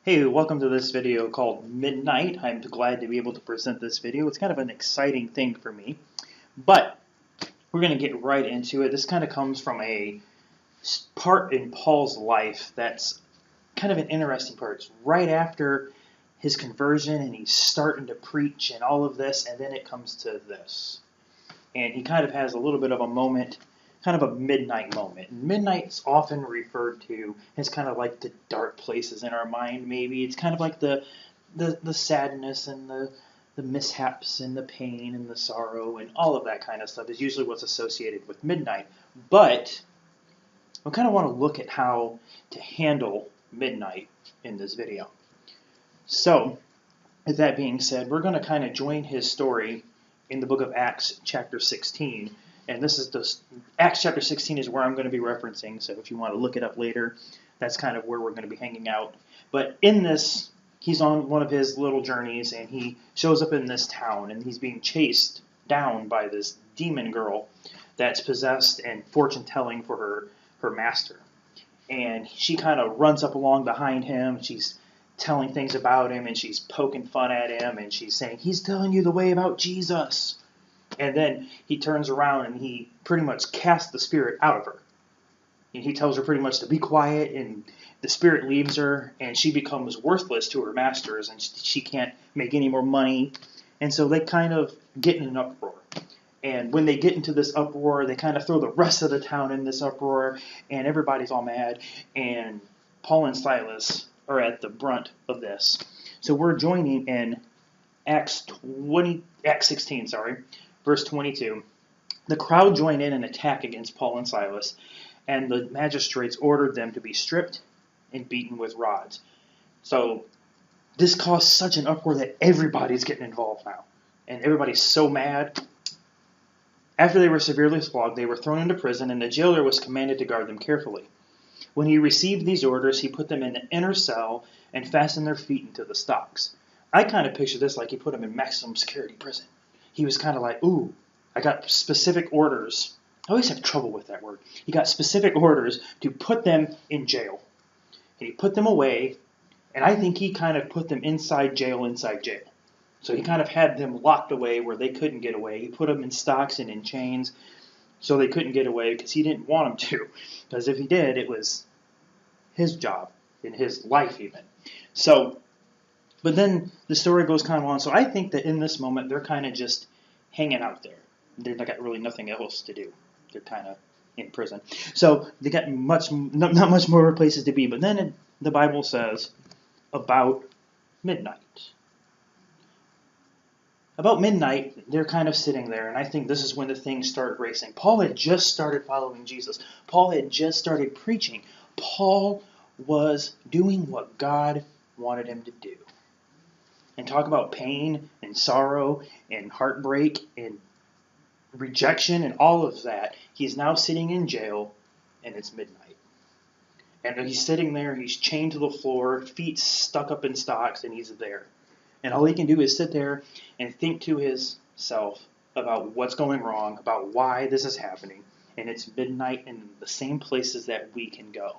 Hey, welcome to this video called Midnight. I'm glad to be able to present this video. It's kind of an exciting thing for me, but we're going to get right into it. This kind of comes from a part in Paul's life that's kind of an interesting part. It's right after his conversion and he's starting to preach and all of this, and then it comes to this. And he kind of has a little bit of a moment, kind of a midnight moment. And midnight's often referred to as kind of like the dark places in our mind, maybe. It's kind of like the sadness and the mishaps and the pain and the sorrow and all of that kind of stuff is usually what's associated with midnight. But I kind of want to look at how to handle midnight in this video. So, with that being said, we're going to kind of join his story in the book of Acts chapter 16. And this is Acts chapter 16 is where I'm going to be referencing. So if you want to look it up later, that's kind of where we're going to be hanging out. But in this, he's on one of his little journeys, and he shows up in this town, and he's being chased down by this demon girl that's possessed and fortune-telling for her master. And she kind of runs up along behind him. She's telling things about him, and she's poking fun at him, and she's saying, "He's telling you the way about Jesus." And then he turns around and he pretty much casts the spirit out of her. And he tells her pretty much to be quiet, and the spirit leaves her, and she becomes worthless to her masters, and she can't make any more money. And so they kind of get in an uproar. And when they get into this uproar, they kind of throw the rest of the town in this uproar, and everybody's all mad. And Paul and Silas are at the brunt of this. So we're joining in Acts 16, verse 22. The crowd joined in an attack against Paul and Silas, and the magistrates ordered them to be stripped and beaten with rods. So this caused such an uproar that everybody's getting involved now, and everybody's so mad. After they were severely flogged, they were thrown into prison, and the jailer was commanded to guard them carefully. When he received these orders, he put them in an inner cell and fastened their feet into the stocks. I kind of picture this like he put them in maximum security prison. He was kind of like, ooh, I got specific orders. I always have trouble with that word. He got specific orders to put them in jail. And he put them away, and I think he kind of put them inside jail. So he kind of had them locked away where they couldn't get away. He put them in stocks and in chains so they couldn't get away because he didn't want them to. Because if he did, it was his job, in his life even. So, but then the story goes kind of on. So I think that in this moment, they're kind of just hanging out there. They've got really nothing else to do. They're kind of in prison. So they got not much more places to be. But then the Bible says about midnight. About midnight, they're kind of sitting there, and I think this is when the things started racing. Paul had just started following Jesus. Paul had just started preaching. Paul was doing what God wanted him to do. And talk about pain and sorrow and heartbreak and rejection and all of that. He's now sitting in jail, and it's midnight. And he's sitting there, he's chained to the floor, feet stuck up in stocks, and he's there. And all he can do is sit there and think to himself about what's going wrong, about why this is happening. And it's midnight in the same places that we can go.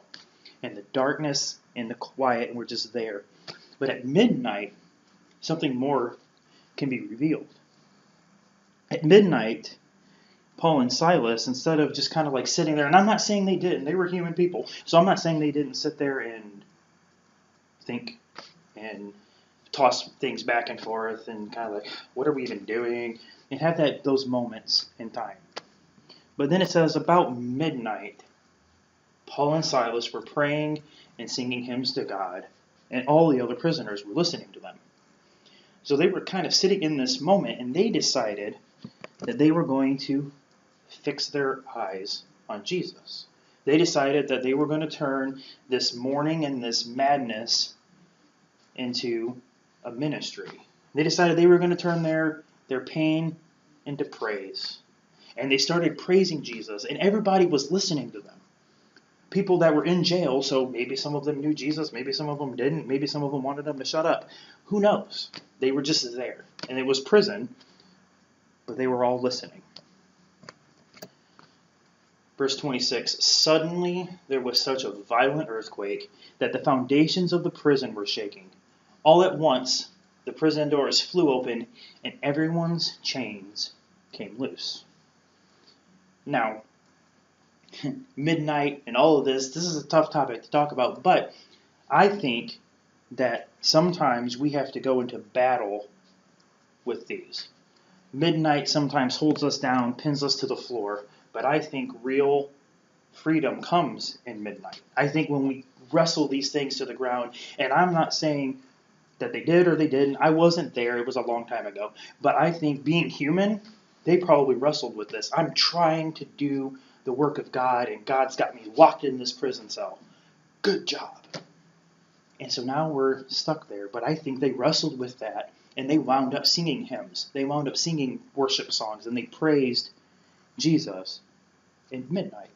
In the darkness, in the quiet, and we're just there. But at midnight, something more can be revealed. At midnight, Paul and Silas, instead of just kind of like sitting there, and I'm not saying they didn't, they were human people, so I'm not saying they didn't sit there and think and toss things back and forth and kind of like, what are we even doing? And have those moments in time. But then it says about midnight, Paul and Silas were praying and singing hymns to God, and all the other prisoners were listening to them. So they were kind of sitting in this moment, and they decided that they were going to fix their eyes on Jesus. They decided that they were going to turn this mourning and this madness into a ministry. They decided they were going to turn their pain into praise. And they started praising Jesus, and everybody was listening to them. People that were in jail, so maybe some of them knew Jesus, maybe some of them didn't, maybe some of them wanted them to shut up. Who knows? They were just there. And it was prison, but they were all listening. Verse 26, suddenly there was such a violent earthquake that the foundations of the prison were shaking. All at once, the prison doors flew open and everyone's chains came loose. Now, midnight and all of this is a tough topic to talk about, but I think that sometimes we have to go into battle with these. Midnight sometimes holds us down, pins us to the floor, but I think real freedom comes in midnight. I think when we wrestle these things to the ground, and I'm not saying that they did or they didn't, I wasn't there, it was a long time ago, but I think being human, they probably wrestled with this. I'm trying to do the work of God, and God's got me locked in this prison cell. Good job. And so now we're stuck there, but I think they wrestled with that, and they wound up singing hymns. They wound up singing worship songs, and they praised Jesus in midnight.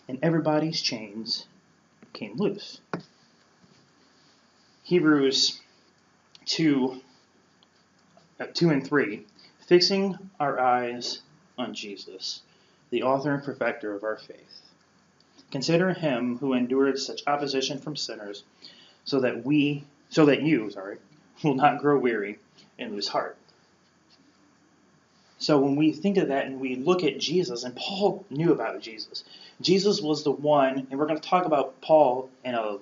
And everybody's chains came loose. Hebrews 2 and 3, fixing our eyes on Jesus, the author and perfecter of our faith. Consider him who endured such opposition from sinners, so that you will not grow weary and lose heart. So when we think of that and we look at Jesus, and Paul knew about Jesus. Jesus was the one, and we're going to talk about Paul in a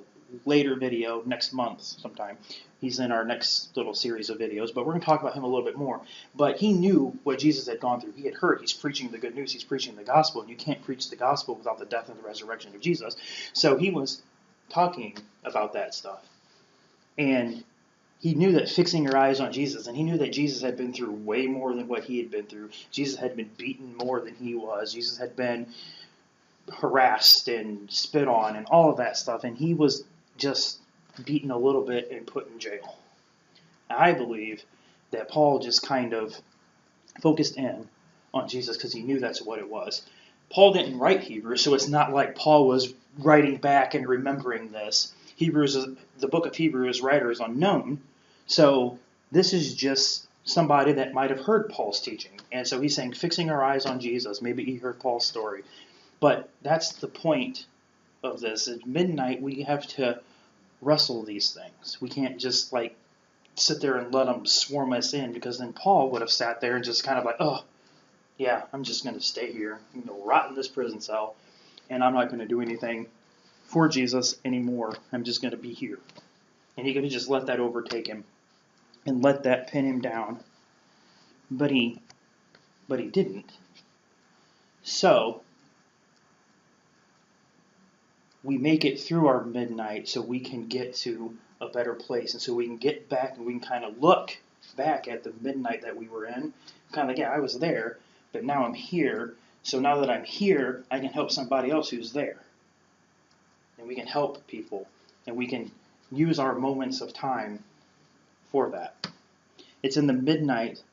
later video next month sometime. He's in our next little series of videos, but we're going to talk about him a little bit more. But he knew what Jesus had gone through. He had heard. He's preaching the good news. He's preaching the gospel, and you can't preach the gospel without the death and the resurrection of Jesus. So he was talking about that stuff. And he knew that fixing your eyes on Jesus, and he knew that Jesus had been through way more than what he had been through. Jesus had been beaten more than he was. Jesus had been harassed and spit on and all of that stuff, and he was just beaten a little bit and put in jail. I believe that Paul just kind of focused in on Jesus because he knew that's what it was. Paul didn't write Hebrews, so it's not like Paul was writing back and remembering this. The book of Hebrews writer is unknown, so this is just somebody that might have heard Paul's teaching. And so he's saying, fixing our eyes on Jesus. Maybe he heard Paul's story. But that's the point of this. At midnight, we have to wrestle these things. We can't just sit there and let them swarm us in, because then Paul would have sat there and just kind of oh, yeah, I'm just going to stay here, rot in this prison cell, and I'm not going to do anything for Jesus anymore. I'm just going to be here. And he could have just let that overtake him and let that pin him down. But he didn't. So we make it through our midnight so we can get to a better place, and so we can get back and we can kind of look back at the midnight that we were in. Kind of I was there, but now I'm here. So now that I'm here, I can help somebody else who's there. And we can help people, and we can use our moments of time for that. It's in the midnight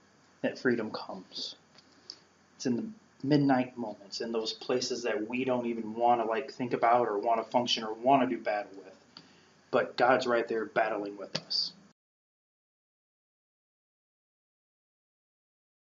that freedom comes. It's in the midnight moments, in those places that we don't even want to think about or want to function or want to do battle with. But God's right there battling with us.